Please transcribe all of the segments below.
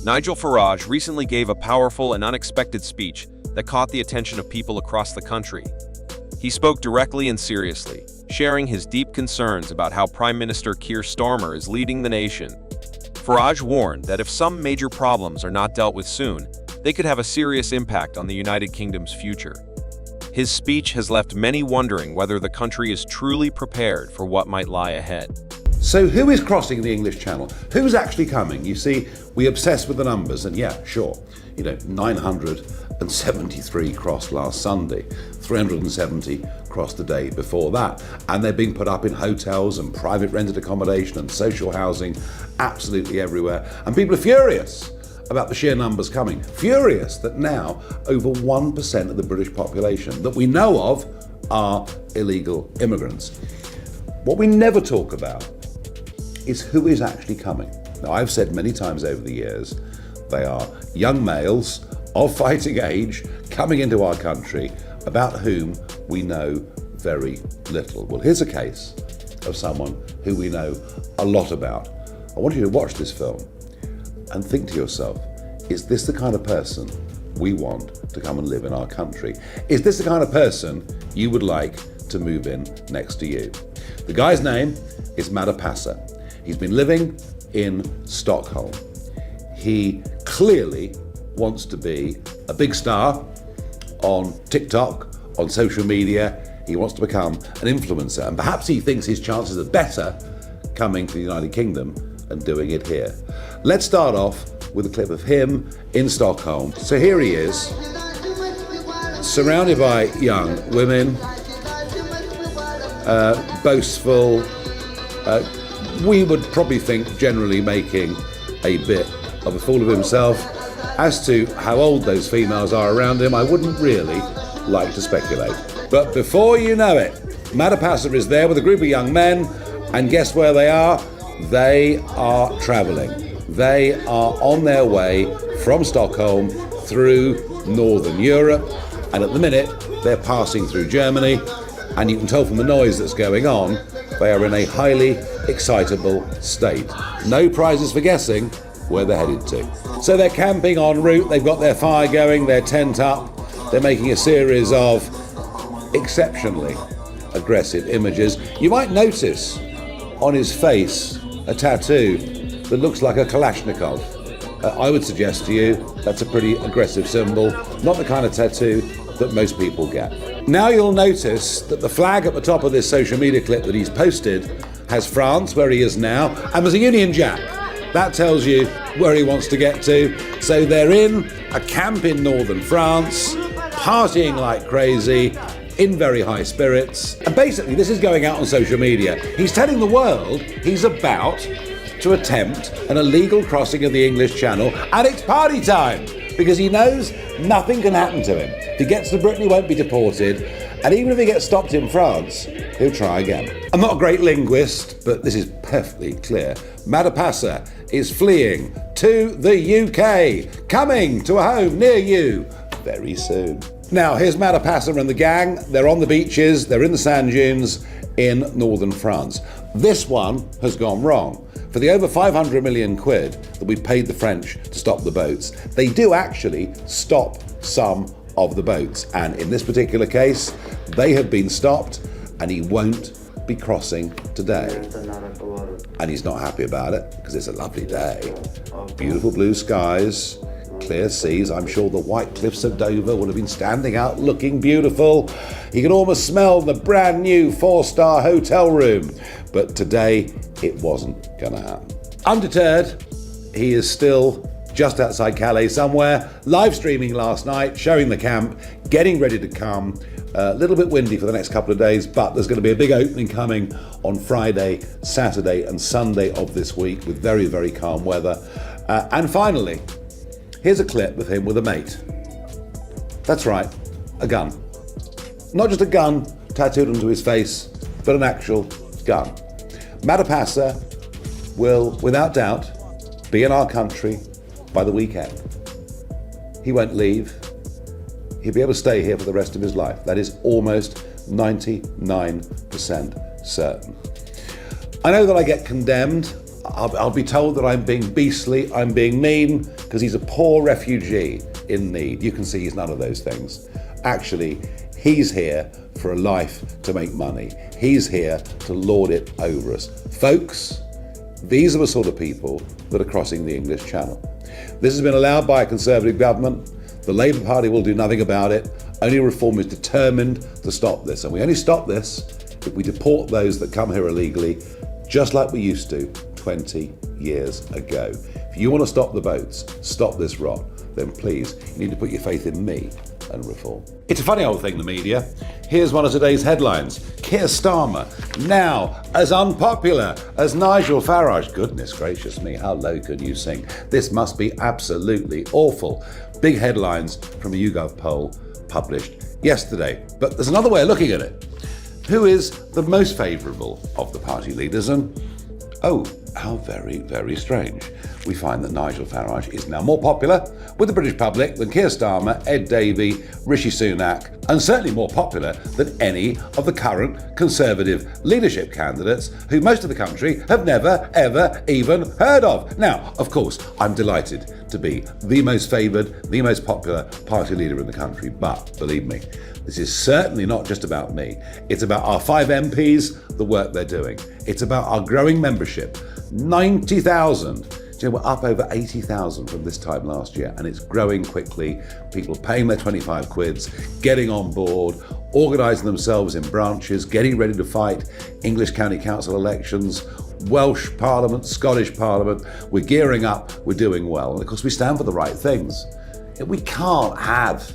Nigel Farage recently gave a powerful and unexpected speech that caught the attention of people across the country. He spoke directly and seriously, sharing his deep concerns about how Prime Minister Keir Starmer is leading the nation. Farage warned that if some major problems are not dealt with soon, they could have a serious impact on the United Kingdom's future. His speech has left many wondering whether the country is truly prepared for what might lie ahead. So who is crossing the English Channel? Who's actually coming? You see, we obsess with the numbers, and yeah, sure, 973 crossed last Sunday, 370 crossed the day before that, and they're being put up in hotels and private rented accommodation and social housing absolutely everywhere. And people are furious about the sheer numbers coming, furious that now over 1% of the British population that we know of are illegal immigrants. What we never talk about is who is actually coming. Now, I've said many times over the years, they are young males of fighting age coming into our country about whom we know very little. Well, here's a case of someone who we know a lot about. I want you to watch this film and think to yourself, is this the kind of person we want to come and live in our country? Is this the kind of person you would like to move in next to you? The guy's name is Madapasa. He's been living in Stockholm. He clearly wants to be a big star on TikTok, on social media. He wants to become an influencer, and perhaps he thinks his chances are better coming to the United Kingdom and doing it here. Let's start off with a clip of him in Stockholm. So here he is, surrounded by young women, boastful, we would probably think generally making a bit of a fool of himself. As to how old those females are around him, I wouldn't really like to speculate. But before you know it, Madapasa is there with a group of young men, and guess where they are? They are travelling. They are on their way from Stockholm through Northern Europe, and at the minute they're passing through Germany, and you can tell from the noise that's going on, they are in a highly excitable state. No prizes for guessing where they're headed to. So they're camping en route, they've got their fire going, their tent up, they're making a series of exceptionally aggressive images. You might notice on his face a tattoo that looks like a Kalashnikov. I would suggest to you that's a pretty aggressive symbol, not the kind of tattoo that most people get. Now you'll notice that the flag at the top of this social media clip that he's posted has France, where he is now, and there's a Union Jack. That tells you where he wants to get to. So they're in a camp in northern France, partying like crazy, in very high spirits. And basically this is going out on social media. He's telling the world he's about to attempt an illegal crossing of the English Channel, and it's party time, because he knows nothing can happen to him. If he gets to Britain, he won't be deported, and even if he gets stopped in France, he'll try again. I'm not a great linguist, but this is perfectly clear. Madapasa is fleeing to the UK, coming to a home near you very soon. Now, here's Madapasa and the gang. They're on the beaches, they're in the sand dunes in northern France. This one has gone wrong. For the over 500 million quid that we paid the French to stop the boats, they do actually stop some of the boats. And in this particular case, they have been stopped, and he won't be crossing today. And he's not happy about it, because it's a lovely day. Beautiful blue skies, clear seas. I'm sure the white cliffs of Dover would have been standing out looking beautiful. He can almost smell the brand new 4-star hotel room. But today, it wasn't gonna happen. Undeterred, he is still just outside Calais somewhere, live streaming last night, showing the camp, getting ready to come. A little bit windy for the next couple of days, but there's going to be a big opening coming on Friday, Saturday and Sunday of this week with very, very calm weather. And finally, here's a clip of him with a mate. That's right, a gun. Not just a gun tattooed onto his face, but an actual gun. Madapasa will, without doubt, be in our country by the weekend. He won't leave. He'll be able to stay here for the rest of his life. That is almost 99% certain. I know that I get condemned I'll be told that I'm being beastly, I'm being mean, because he's a poor refugee in need. You can see he's none of those things. Actually, he's here for a life to make money. He's here to lord it over us. Folks, these are the sort of people that are crossing the English Channel. This has been allowed by a Conservative government. The Labour Party will do nothing about it. Only Reform is determined to stop this. And we only stop this if we deport those that come here illegally, just like we used to 20 years ago. If you want to stop the boats, stop this rot, then please, you need to put your faith in me and Reform. It's a funny old thing, the media. Here's one of today's headlines. Keir Starmer, now as unpopular as Nigel Farage. Goodness gracious me, how low can you sink? This must be absolutely awful. Big headlines from a YouGov poll published yesterday. But there's another way of looking at it. Who is the most favourable of the party leaders? And oh, how very, very strange. We find that Nigel Farage is now more popular with the British public than Keir Starmer, Ed Davey, Rishi Sunak, and certainly more popular than any of the current Conservative leadership candidates who most of the country have never, ever even heard of. Now, of course, I'm delighted to be the most favoured, the most popular party leader in the country, but believe me, this is certainly not just about me. It's about our 5 MPs, the work they're doing. It's about our growing membership. 90,000. We're up over 80,000 from this time last year, and it's growing quickly. People paying their 25 quids, getting on board, organising themselves in branches, getting ready to fight English County Council elections, Welsh Parliament, Scottish Parliament. We're gearing up, we're doing well. And of course, we stand for the right things. We can't have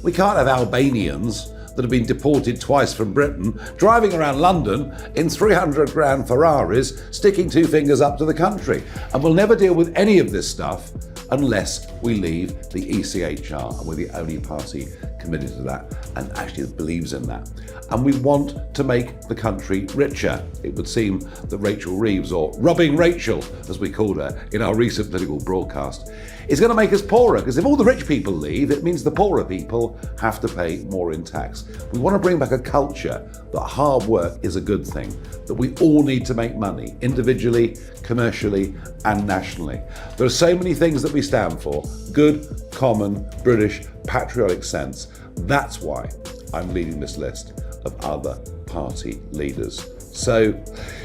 Albanians that have been deported twice from Britain, driving around London in 300 grand Ferraris, sticking 2 fingers up to the country. And we'll never deal with any of this stuff unless we leave the ECHR. And we're the only party committed to that and actually believes in that. And we want to make the country richer. It would seem that Rachel Reeves, or Robbing Rachel, as we called her in our recent political broadcast, is going to make us poorer, because if all the rich people leave, it means the poorer people have to pay more in tax. We want to bring back a culture that hard work is a good thing, that we all need to make money, individually, commercially, and nationally. There are so many things that we stand for. Good, common, British, patriotic sense. That's why I'm leading this list of other party leaders. So,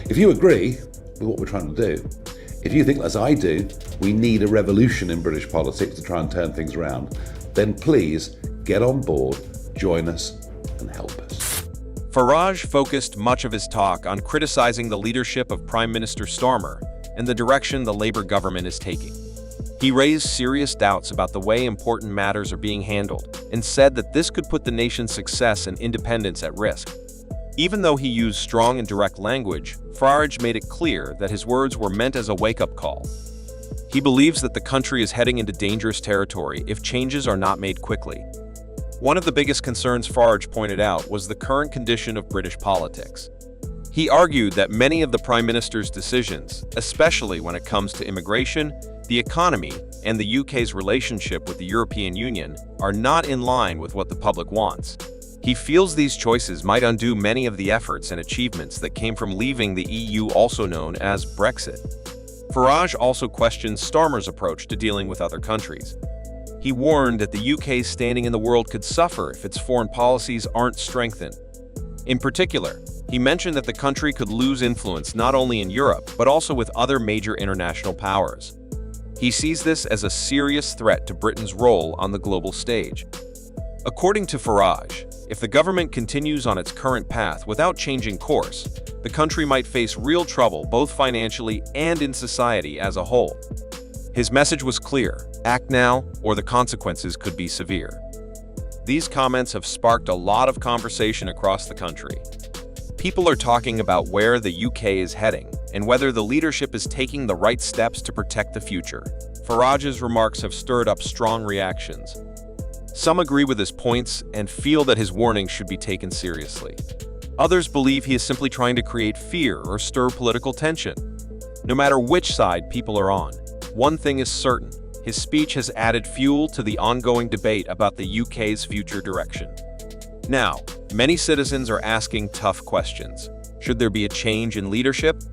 if you agree with what we're trying to do, if you think, as I do, we need a revolution in British politics to try and turn things around, then please get on board, join us, and help us. Farage focused much of his talk on criticizing the leadership of Prime Minister Starmer and the direction the Labour government is taking. He raised serious doubts about the way important matters are being handled and said that this could put the nation's success and independence at risk. Even though he used strong and direct language, Farage made it clear that his words were meant as a wake-up call. He believes that the country is heading into dangerous territory if changes are not made quickly. One of the biggest concerns Farage pointed out was the current condition of British politics. He argued that many of the Prime Minister's decisions, especially when it comes to immigration, the economy, and the UK's relationship with the European Union, are not in line with what the public wants. He feels these choices might undo many of the efforts and achievements that came from leaving the EU, also known as Brexit. Farage also questioned Starmer's approach to dealing with other countries. He warned that the UK's standing in the world could suffer if its foreign policies aren't strengthened. In particular, he mentioned that the country could lose influence not only in Europe, but also with other major international powers. He sees this as a serious threat to Britain's role on the global stage. According to Farage, if the government continues on its current path without changing course, the country might face real trouble both financially and in society as a whole. His message was clear: act now, or the consequences could be severe. These comments have sparked a lot of conversation across the country. People are talking about where the UK is heading and whether the leadership is taking the right steps to protect the future. Farage's remarks have stirred up strong reactions. Some agree with his points and feel that his warnings should be taken seriously. Others believe he is simply trying to create fear or stir political tension. No matter which side people are on, one thing is certain: his speech has added fuel to the ongoing debate about the UK's future direction. Now, many citizens are asking tough questions. Should there be a change in leadership?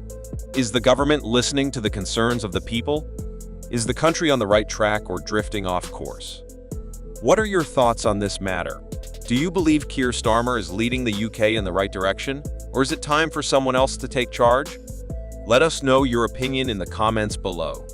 Is the government listening to the concerns of the people? Is the country on the right track or drifting off course? What are your thoughts on this matter? Do you believe Keir Starmer is leading the UK in the right direction, or is it time for someone else to take charge? Let us know your opinion in the comments below.